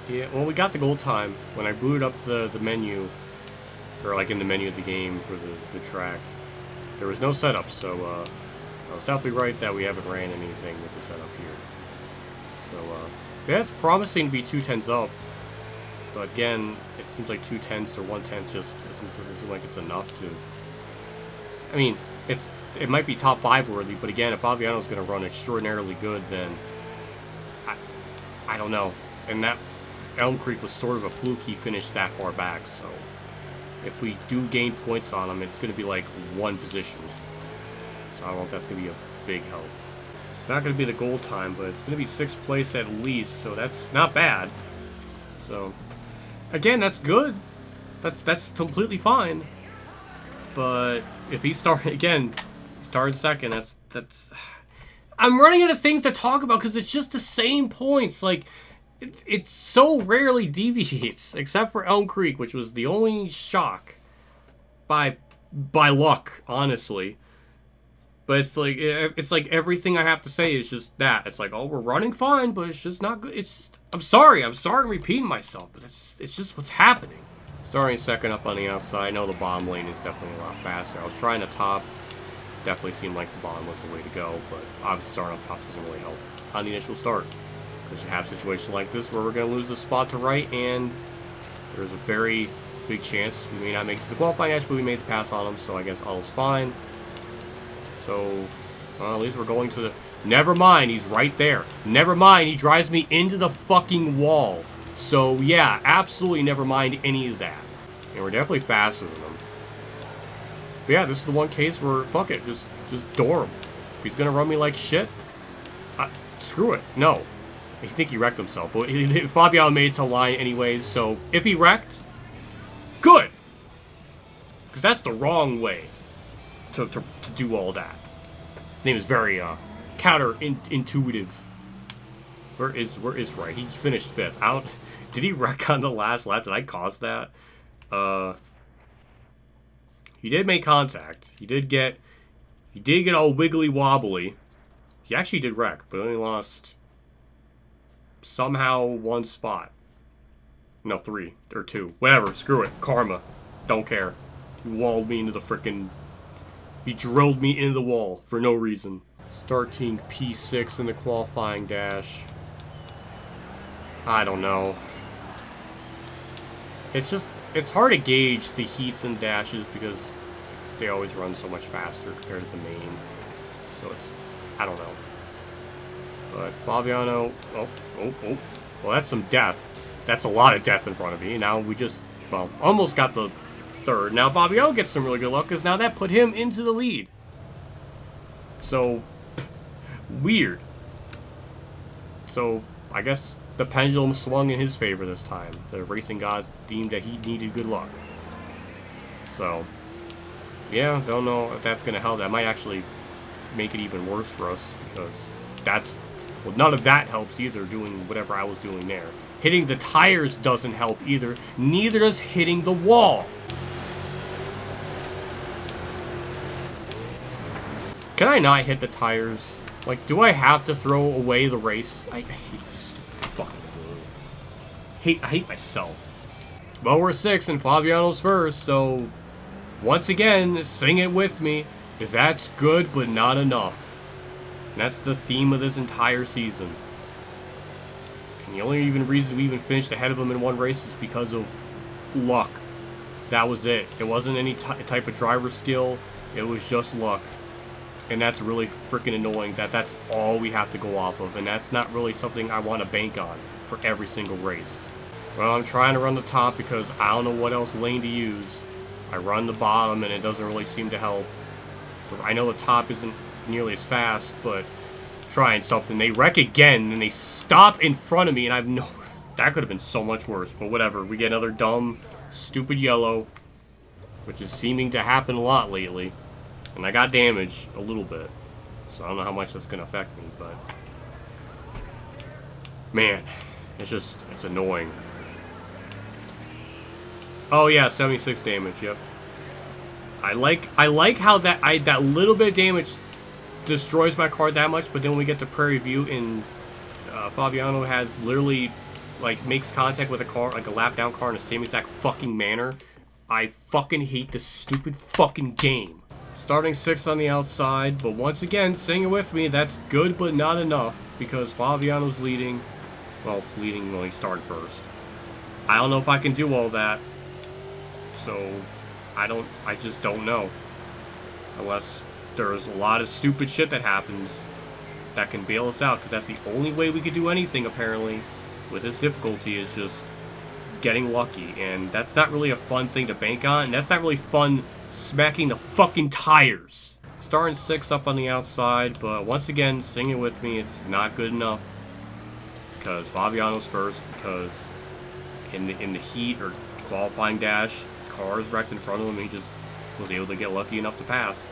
Yeah, well, we got the goal time. When I booted up the menu, or like in the menu of the game for the track, there was no setup, so I was definitely right that we haven't ran anything with the setup here. So, yeah, it's promising to be 2/10 up, but again, it seems like 2/10 or 1/10 just doesn't seem like it's enough to... I mean, it might be top 5 worthy, but again, if Fabiano's going to run extraordinarily good, then I don't know. And that Elm Creek was sort of a fluke he finished that far back, so if we do gain points on him, it's going to be like one position. So I don't know if that's going to be a big help. It's not going to be the goal time, but it's going to be 6th place at least, so that's not bad. So, again, that's good. That's completely fine. But if he started second, that's I'm running out of things to talk about because it's just the same points. Like, it so rarely deviates, except for Elm Creek, which was the only shock by luck, honestly. But it's like everything I have to say is just that. It's like, oh, we're running fine, but it's just not good. I'm sorry I'm repeating myself, but it's just what's happening. Starting second up on the outside. I know the bottom lane is definitely a lot faster. I was trying to top. Definitely seemed like the bottom was the way to go, but obviously starting up top doesn't really help on the initial start. Because you have a situation like this where we're going to lose the spot to right, and there's a very big chance we may not make it to the qualifying match, but we made the pass on him, so I guess all is fine. So, at least we're going to the... Never mind, he's right there. Never mind, he drives me into the fucking wall. So, yeah, absolutely never mind any of that. And we're definitely faster than him. But yeah, this is the one case where, fuck it, just door him. If he's going to run me like shit, screw it. No. I think he wrecked himself. But Fabiano made it to the line anyways, so if he wrecked, good. Because that's the wrong way to do all that. His name is very counterintuitive. Where is right? He finished 5th. Did he wreck on the last lap? Did I cause that? He did make contact. He did get all wiggly wobbly. He actually did wreck, but only lost somehow 1 spot. No, 3 or 2. Whatever. Screw it. Karma. Don't care. He walled me into the frickin'... He drilled me into the wall for no reason. Starting P6 in the qualifying dash. I don't know. It's hard to gauge the heats and dashes because they always run so much faster compared to the main. So I don't know. But Fabiano, well, that's some death. That's a lot of death in front of me. Now we just, well, almost got the 3rd. Now Fabiano gets some really good luck because now that put him into the lead. So, weird. So, I guess the pendulum swung in his favor this time. The racing gods deemed that he needed good luck. So, yeah, don't know if that's going to help. That might actually make it even worse for us because well, none of that helps either, doing whatever I was doing there. Hitting the tires doesn't help either. Neither does hitting the wall. Can I not hit the tires? Like, do I have to throw away the race? I hate this stupid fucking game. I hate myself. Well, we're 6th and Fabiano's 1st, so once again, sing it with me. That's good, but not enough. And that's the theme of this entire season. And the only reason we even finished ahead of him in one race is because of luck. That was it. It wasn't any type of driver skill. It was just luck. And that's really freaking annoying that that's all we have to go off of. And that's not really something I want to bank on for every single race. Well, I'm trying to run the top because I don't know what else lane to use. I run the bottom and it doesn't really seem to help. I know the top isn't nearly as fast, but trying something. They wreck again and they stop in front of me and I've no... That could have been so much worse, but whatever. We get another dumb, stupid yellow, which is seeming to happen a lot lately. And I got damaged a little bit, so I don't know how much that's going to affect me, but... Man, it's annoying. Oh yeah, 76 damage, yep. I like how that little bit of damage destroys my car that much, but then when we get to Prairie View and Fabiano has literally like, makes contact with a car, like a lap down car in the same exact fucking manner. I fucking hate this stupid fucking game. Starting 6th on the outside, but once again, sing it with me, that's good but not enough, because Fabiano's leading. Well, leading when he started first. I don't know if I can do all that. So, I just don't know. Unless there's a lot of stupid shit that happens that can bail us out, because that's the only way we could do anything, apparently, with this difficulty, is just getting lucky. And that's not really a fun thing to bank on, and that's not really fun smacking the fucking tires. Starting 6 up on the outside, but once again, sing it with me, it's not good enough. Because Fabiano's first, because in the heat or qualifying dash, cars wrecked in front of him, and he just was able to get lucky enough to pass.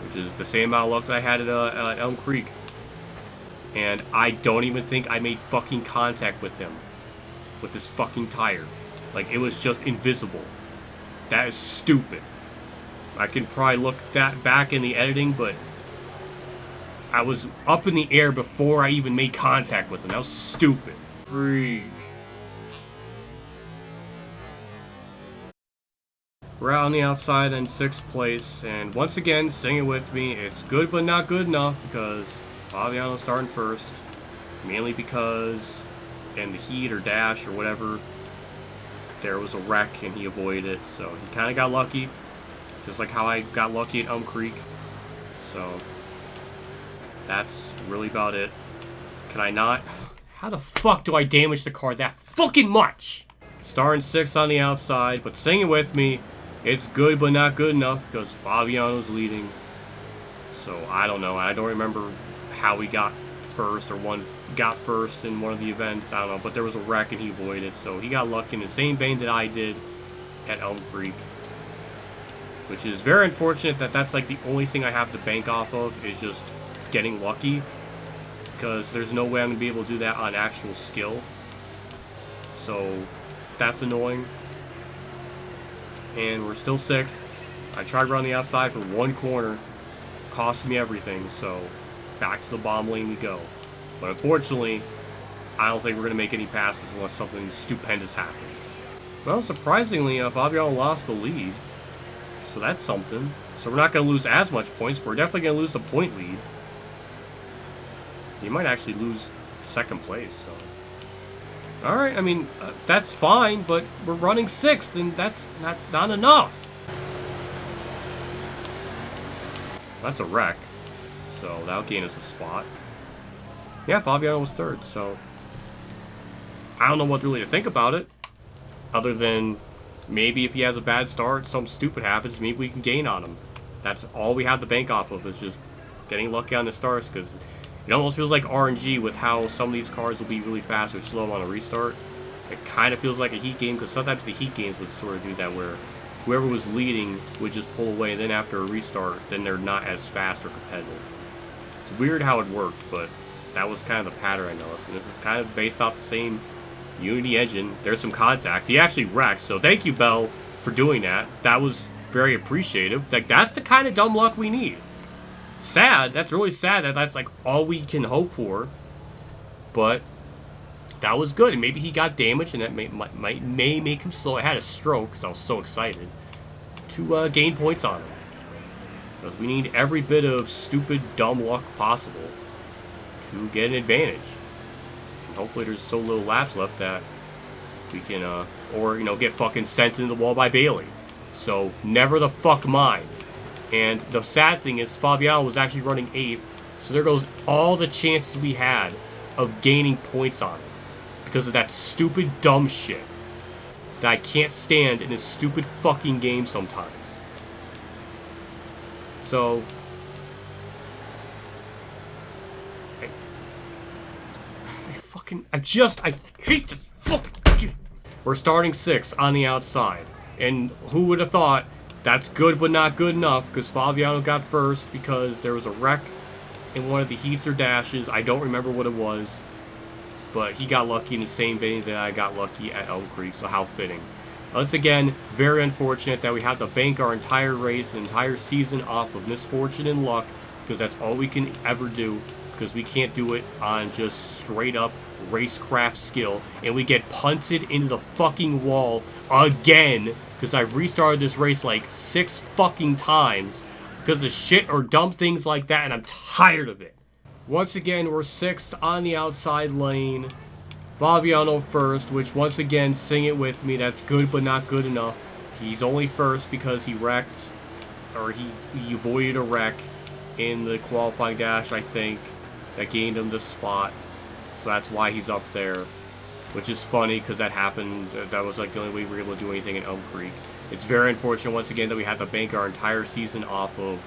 Which is the same amount of luck that I had at Elm Creek. And I don't even think I made fucking contact with him. With this fucking tire. Like, it was just invisible. That is stupid. I can probably look that back in the editing, but I was up in the air before I even made contact with him. That was stupid. Freak. We're out on the outside in 6th place, and once again, sing it with me, it's good but not good enough, because Fabiano's starting first, mainly because in the heat or dash or whatever, there was a wreck and he avoided it, so he kind of got lucky, just like how I got lucky at Elm Creek, so that's really about it. Can I not? How the fuck do I damage the car that fucking much? Starting 6th on the outside, but sing it with me, it's good but not good enough because Fabiano's leading. So I don't know. I don't remember how he got first or got first in one of the events. I don't know. But there was a wreck and he avoided it. So he got lucky in the same vein that I did at Elm Creek. Which is very unfortunate that that's like the only thing I have to bank off of is just getting lucky. Because there's no way I'm going to be able to do that on actual skill. So that's annoying. And we're still 6th. I tried running the outside for one corner. Cost me everything, so back to the bomb lane we go. But unfortunately, I don't think we're going to make any passes unless something stupendous happens. Well, surprisingly, Fabiano lost the lead. So that's something. So we're not going to lose as much points, but we're definitely going to lose the point lead. He might actually lose 2nd place, so... Alright, I mean, that's fine, but we're running 6th, and that's not enough. That's a wreck, so that'll gain us a spot. Yeah, Fabiano was 3rd, so... I don't know what really to think about it, other than maybe if he has a bad start, something stupid happens, maybe we can gain on him. That's all we have to bank off of, is just getting lucky on the starts, because... It almost feels like RNG with how some of these cars will be really fast or slow on a restart. It kind of feels like a heat game, because sometimes the heat games would sort of do that, where whoever was leading would just pull away, and then after a restart, then they're not as fast or competitive. It's weird how it worked, but that was kind of the pattern I noticed. And this is kind of based off the same Unity engine. There's some contact. He actually wrecked, so thank you, Bell, for doing that. That was very appreciative. Like, that's the kind of dumb luck we need. Sad. That's really sad that that's like all we can hope for. But that was good. And maybe he got damaged, and that may make him slow. I had a stroke because I was so excited to gain points on him. Because we need every bit of stupid, dumb luck possible to get an advantage. And hopefully there's so little laps left that we can, or, you know, get fucking sent into the wall by Bailey. So never the fuck mind. And the sad thing is, Fabiano was actually running 8th, so there goes all the chances we had of gaining points on him. Because of that stupid, dumb shit that I can't stand in this stupid fucking game sometimes. So... I hate this fucking... We're starting 6th on the outside. And who would have thought... That's good but not good enough, because Fabiano got first because there was a wreck in one of the heats or dashes. I don't remember what it was, but he got lucky in the same vein that I got lucky at Elm Creek, so how fitting. Once again, very unfortunate that we have to bank our entire race, and entire season off of misfortune and luck because that's all we can ever do, because we can't do it on just straight up racecraft skill, and we get punted into the fucking wall again, because I've restarted this race like 6 fucking times because of shit or dumb things like that, and I'm tired of it. Once again, we're 6th on the outside lane. Fabiano first, which once again, sing it with me, that's good but not good enough. He's only first because he wrecked, or he avoided a wreck in the qualifying dash, I think, that gained him this spot. So that's why he's up there, which is funny because that happened. That was like the only way we were able to do anything in Elm Creek. It's very unfortunate once again that we had to bank our entire season off of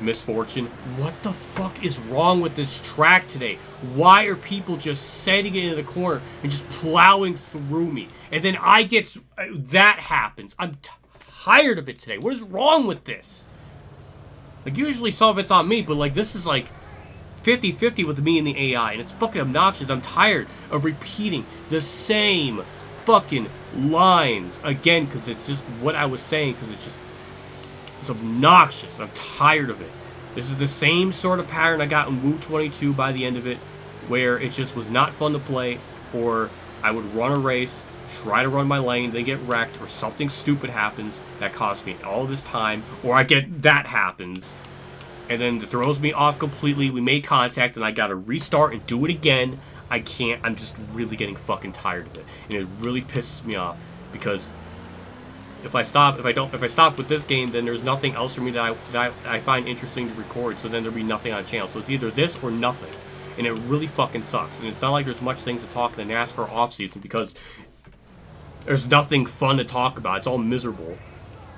misfortune. What the fuck is wrong with this track today? Why are people just setting it into the corner and just plowing through me? And then that happens. I'm tired of it today. What is wrong with this? Like, usually some of it's on me, but like this is like 50-50 with me and the AI, and it's fucking obnoxious. I'm tired of repeating the same fucking lines again, because it's just what I was saying, because it's obnoxious. I'm tired of it. This is the same sort of pattern I got in Woo 22 by the end of it, where it just was not fun to play, or I would run a race, try to run my lane, then get wrecked, or something stupid happens that costs me all this time, or that happens, and then it throws me off completely. We made contact, and I gotta restart and do it again. I can't. I'm just really getting fucking tired of it, and it really pisses me off, because if I stop with this game, then there's nothing else for me that I find interesting to record. So then there'll be nothing on the channel. So it's either this or nothing, and it really fucking sucks. And it's not like there's much things to talk in the NASCAR off season, because there's nothing fun to talk about. It's all miserable.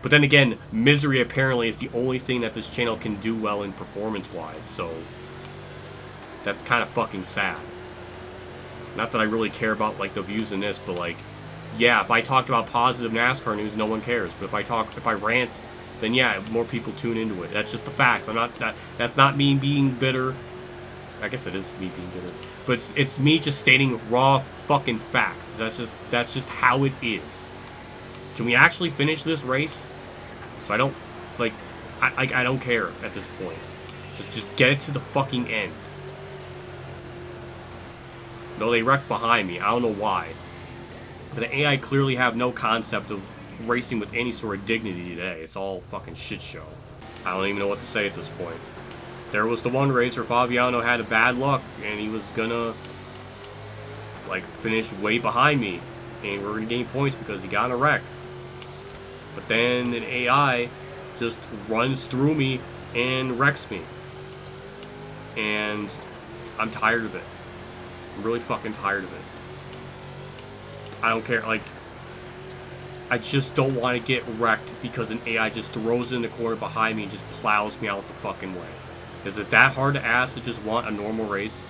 But then again, misery apparently is the only thing that this channel can do well in performance-wise. So that's kind of fucking sad. Not that I really care about like the views in this, but like, yeah, if I talked about positive NASCAR news, no one cares. But if I rant, then yeah, more people tune into it. That's just the fact. That's not me being bitter. I guess it is me being bitter. But it's me just stating raw fucking facts. That's just how it is. Can we actually finish this race? So I don't, like, I don't care at this point. Just get it to the fucking end. No, they wrecked behind me. I don't know why. But the AI clearly have no concept of racing with any sort of dignity today. It's all fucking shit show. I don't even know what to say at this point. There was the one race where Fabiano had a bad luck, and he was gonna, like, finish way behind me, and we're gonna gain points because he got in a wreck. But then an AI just runs through me and wrecks me. And I'm tired of it. I'm really fucking tired of it. I don't care, like, I just don't want to get wrecked because an AI just throws in the corner behind me and just plows me out the fucking way. Is it that hard to ask to just want a normal race?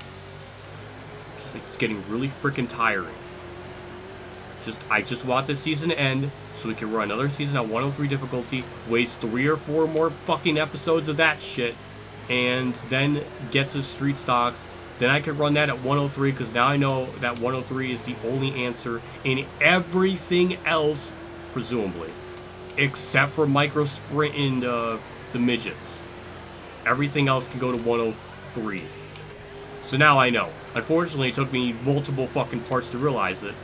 It's getting really freaking tiring. I just want this season to end so we can run another season at 103 difficulty, waste 3 or 4 more fucking episodes of that shit, and then get to street stocks. Then I can run that at 103, because now I know that 103 is the only answer in everything else, presumably, except for micro sprint and the midgets. Everything else can go to 103. So now I know. Unfortunately, it took me multiple fucking parts to realize it,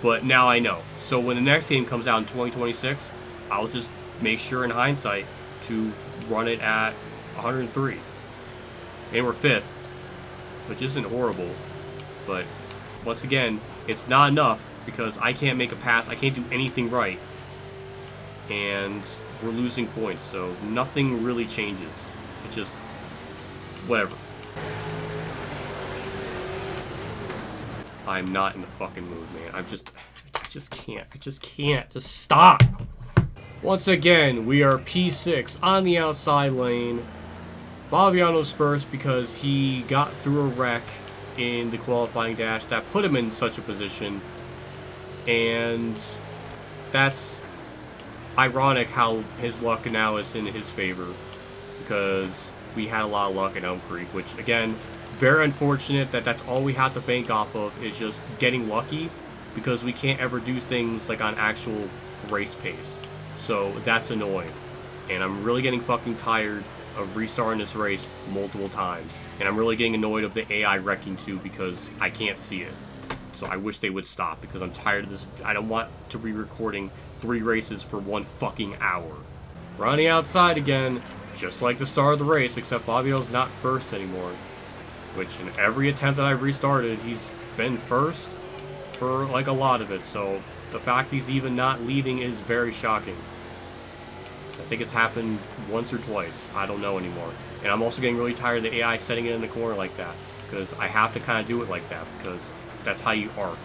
but now I know. So when the next game comes out in 2026, I'll just make sure in hindsight to run it at 103. And we're 5th. Which isn't horrible, but once again, it's not enough because I can't make a pass, I can't do anything right, and we're losing points, so nothing really changes. It's just whatever. I'm not in the fucking mood, man. I just can't. Just stop. Once again, we are P6 on the outside lane. Fabiano's first because he got through a wreck in the qualifying dash that put him in such a position, and that's ironic how his luck now is in his favor, because we had a lot of luck in Elm Creek, which again, very unfortunate that that's all we have to bank off of, is just getting lucky, because we can't ever do things like on actual race pace. So that's annoying, and I'm really getting fucking tired of restarting this race multiple times. And I'm really getting annoyed of the AI wrecking too because I can't see it. So I wish they would stop because I'm tired of this. I don't want to be recording 3 races for 1 fucking hour. Running outside again, just like the start of the race, except Fabio's not first anymore. Which in every attempt that I've restarted, he's been first for like a lot of it. So the fact he's even not leading is very shocking. I think it's happened once or twice. I don't know anymore. And I'm also getting really tired of the AI setting it in the corner like that. Because I have to kind of do it like that. Because that's how you arc.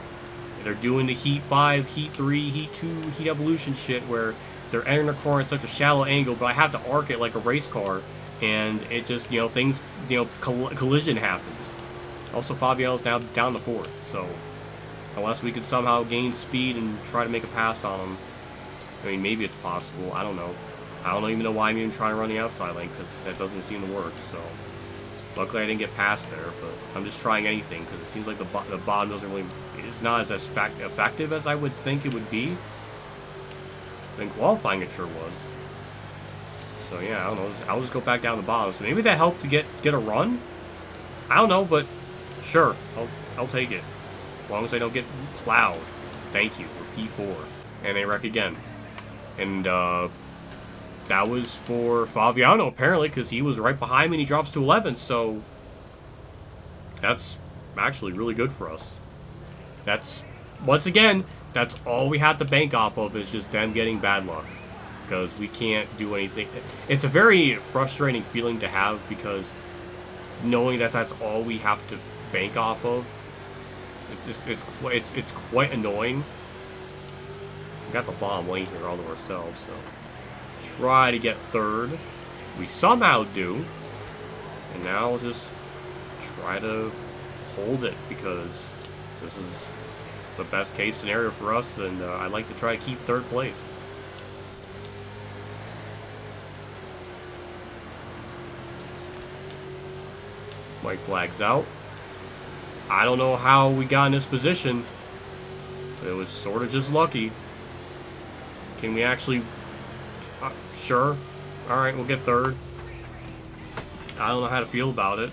They're doing the Heat 5, Heat 3, Heat 2, Heat Evolution shit where they're entering the corner at such a shallow angle, but I have to arc it like a race car. And it just, you know, things, you know, collision happens. Also, Fabiano's now down to 4th. So, unless we could somehow gain speed and try to make a pass on him. I mean, maybe it's possible. I don't know. I don't even know why I'm even trying to run the outside lane, because that doesn't seem to work, so... Luckily I didn't get past there, but I'm just trying anything, because it seems like the bottom doesn't really... It's not as effective as I would think it would be. In qualifying it sure was. So yeah, I don't know. I'll just go back down the bottom. So maybe that helped to get a run? I don't know, but sure. I'll take it. As long as I don't get plowed. Thank you. We're P4. And they wreck again. And, that was for Fabiano, apparently, because he was right behind me and he drops to 11, so that's actually really good for us. That's, once again, that's all we have to bank off of is just them getting bad luck, because we can't do anything. It's a very frustrating feeling to have, because knowing that that's all we have to bank off of, it's quite annoying. We got the bomb lane here all to ourselves, so... Try to get 3rd. We somehow do. And now I'll just try to hold it because this is the best case scenario for us, and I'd like to try to keep 3rd place. White flag's out. I don't know how we got in this position, but it was sort of just lucky. Can we actually... sure. Alright, we'll get 3rd. I don't know how to feel about it.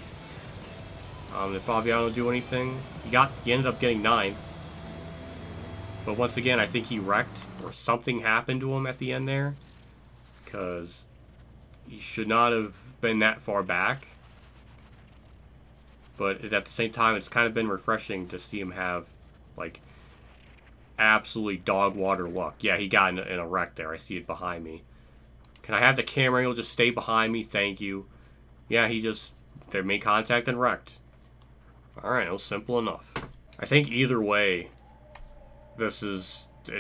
Did Fabiano do anything? He ended up getting 9th. But once again, I think he wrecked, or something happened to him at the end there. Because he should not have been that far back. But at the same time, it's kind of been refreshing to see him have, like, absolutely dog water luck. Yeah, he got in a wreck there. I see it behind me. Can I have the camera angle just stay behind me? Thank you. Yeah, they made contact and wrecked. Alright, it was simple enough. I think either way, it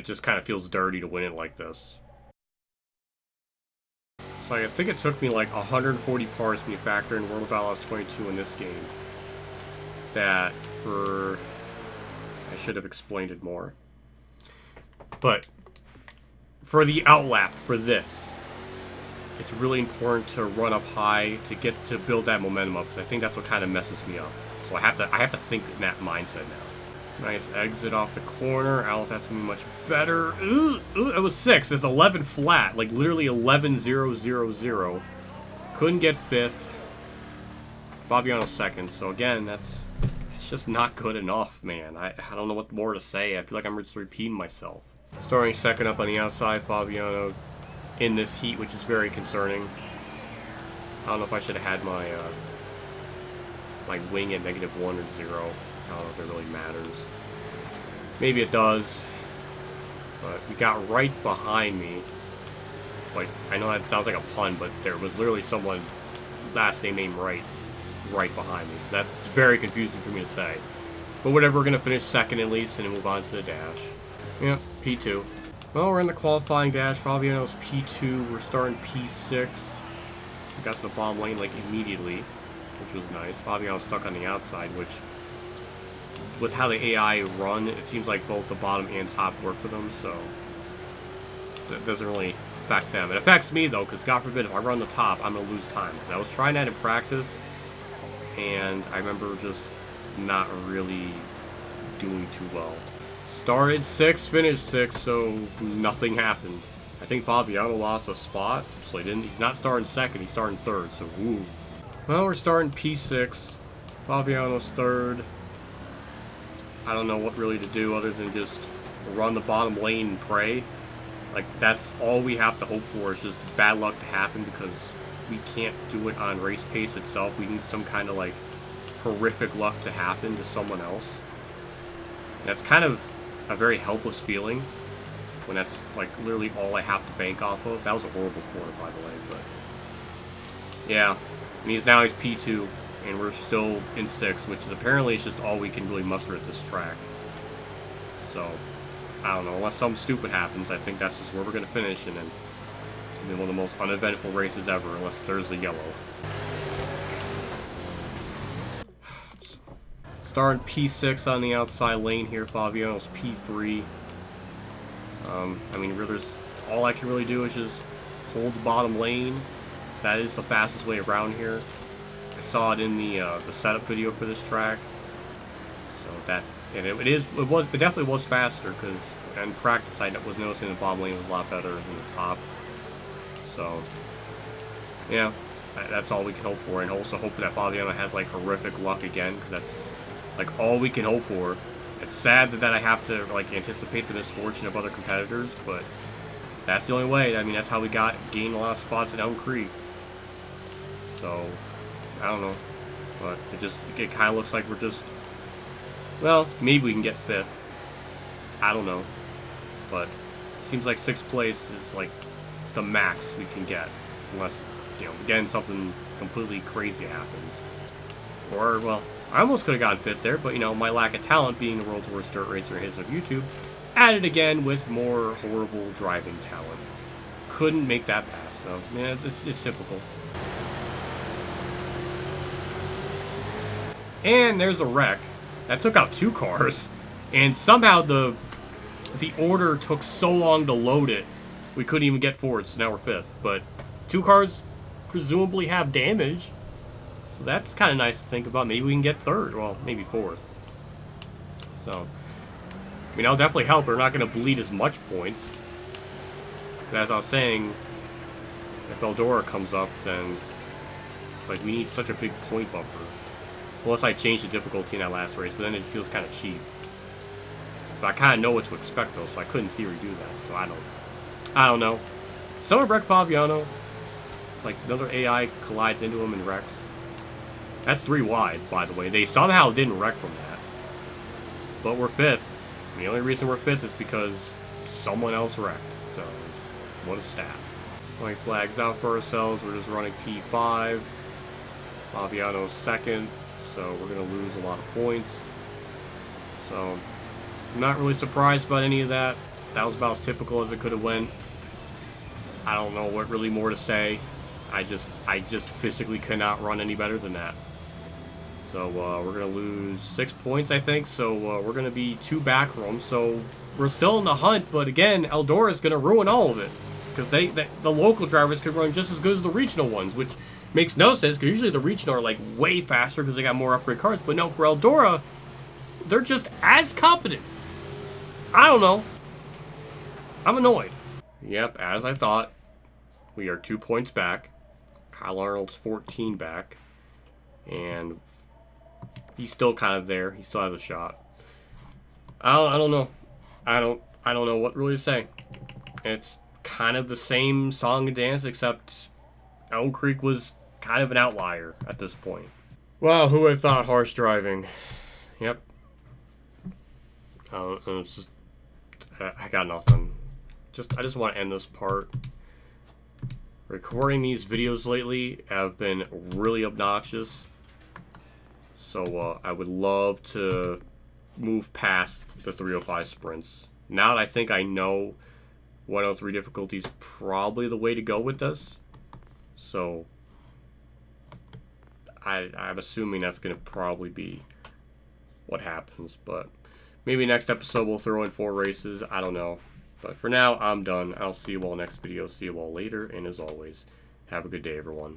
just kind of feels dirty to win it like this. So I think it took me like 140 parts when you factor in World of Outlaws 22 in this game. I should have explained it more. But for the outlap, for this, it's really important to run up high to build that momentum up, because I think that's what kind of messes me up. So I have to think in that mindset now. Nice exit off the corner. I don't know if that's gonna be much better. Ooh, it was 6. It's 11 flat, like literally 11-0-0-0. Couldn't get 5th. Fabiano's 2nd. So again, it's just not good enough, man. I don't know what more to say. I feel like I'm just repeating myself. Starting 2nd up on the outside, Fabiano in this heat, which is very concerning. I don't know if I should have had my my wing at -1 or 0. I don't know if it really matters. Maybe it does. But we got right behind me. Like, I know that sounds like a pun, but there was literally someone last name named right behind me. So that's very confusing for me to say. But whatever, we're going to finish 2nd at least and then move on to the dash. Yep, P2. Well, we're in the qualifying dash. Fabiano's P2. We're starting P6. We got to the bomb lane like immediately, which was nice. Fabiano's stuck on the outside, which, with how the AI run, it seems like both the bottom and top work for them, so that doesn't really affect them. It affects me, though, because God forbid, if I run the top, I'm going to lose time. I was trying that in practice, and I remember just not really doing too well. Started 6th, finished 6th, so nothing happened. I think Fabiano lost a spot, So he's not starting second, he's starting third, so woo. Well, we're starting P6. Fabiano's third. I don't know what really to do other than just run the bottom lane and pray. Like, that's all we have to hope for, is just bad luck to happen, because we can't do it on race pace itself. We need some kind of, like, horrific luck to happen to someone else. And that's kind of a very helpless feeling when that's, like, literally all I have to bank off of. That was a horrible corner, by the way, but... yeah. And he's P2, and we're still in 6, which is apparently just all we can really muster at this track. So, I don't know. Unless something stupid happens, I think that's just where we're going to finish, and then it's going to be one of the most uneventful races ever, unless there's the yellow. Starting P6 on the outside lane here. Fabiano's P3. I mean, all I can really do is just hold the bottom lane. That is the fastest way around here. I saw it in the setup video for this track. So that, and it definitely was faster, because in practice I was noticing the bottom lane was a lot better than the top. So yeah, that's all we can hope for, and also hope that Fabiano has like horrific luck again, because that's like all we can hope for. It's sad that I have to like anticipate the misfortune of other competitors, but that's the only way. I mean, that's how we gained a lot of spots at Elm Creek. So I don't know, but it kind of looks like we're just, well, maybe we can get 5th. I don't know, but it seems like 6th place is like the max we can get, unless, you know, again, something completely crazy happens. Or, well, I almost could have gotten 5th there, but, you know, my lack of talent, being the world's worst dirt racer in his of YouTube, added again with more horrible driving talent. Couldn't make that pass, so, yeah, it's typical. And there's a wreck. That took out 2 cars, and somehow the order took so long to load it, we couldn't even get forward, so now we're 5th. But 2 cars presumably have damage, so that's kind of nice to think about. Maybe we can get 3rd, well, maybe 4th. So, I mean, that'll definitely help. We're not going to bleed as much points. But as I was saying, if Eldora comes up, then, like, we need such a big point buffer. Unless I changed the difficulty in that last race, but then it feels kind of cheap. But I kind of know what to expect, though, so I could in theory do that. So I don't know. Someone wrecked Fabiano. Like, another AI collides into him and wrecks. That's 3 wide, by the way. They somehow didn't wreck from that. But we're 5th. And the only reason we're 5th is because someone else wrecked. So, what a stat. White flags out for ourselves. We're just running P5. Fabiano's 2nd. So we're going to lose a lot of points. So I'm not really surprised about any of that. That was about as typical as it could have went. I don't know what really more to say. I just physically cannot run any better than that. So we're going to lose 6 points, I think. So we're going to be 2 back from. So we're still in the hunt, but again, Eldora is going to ruin all of it. Because the local drivers could run just as good as the regional ones, which makes no sense, because usually the regional are like way faster because they got more upgrade cars. But no, for Eldora, they're just as competent. I don't know. I'm annoyed. Yep, as I thought, we are 2 points back. Kyle Arnold's 14 back, and he's still kind of there. He still has a shot. I don't know. I don't know what really to say. It's kind of the same song and dance, except Elm Creek was kind of an outlier at this point. Well, who would have thought harsh driving? Yep. It's just, I got nothing. I just want to end this part. Recording these videos lately have been really obnoxious. So I would love to move past the 305 sprints. Now that I think I know 103 difficulty is probably the way to go with this. So I'm assuming that's going to probably be what happens. But maybe next episode we'll throw in 4 races. I don't know. But for now, I'm done. I'll see you all next video. See you all later. And as always, have a good day, everyone.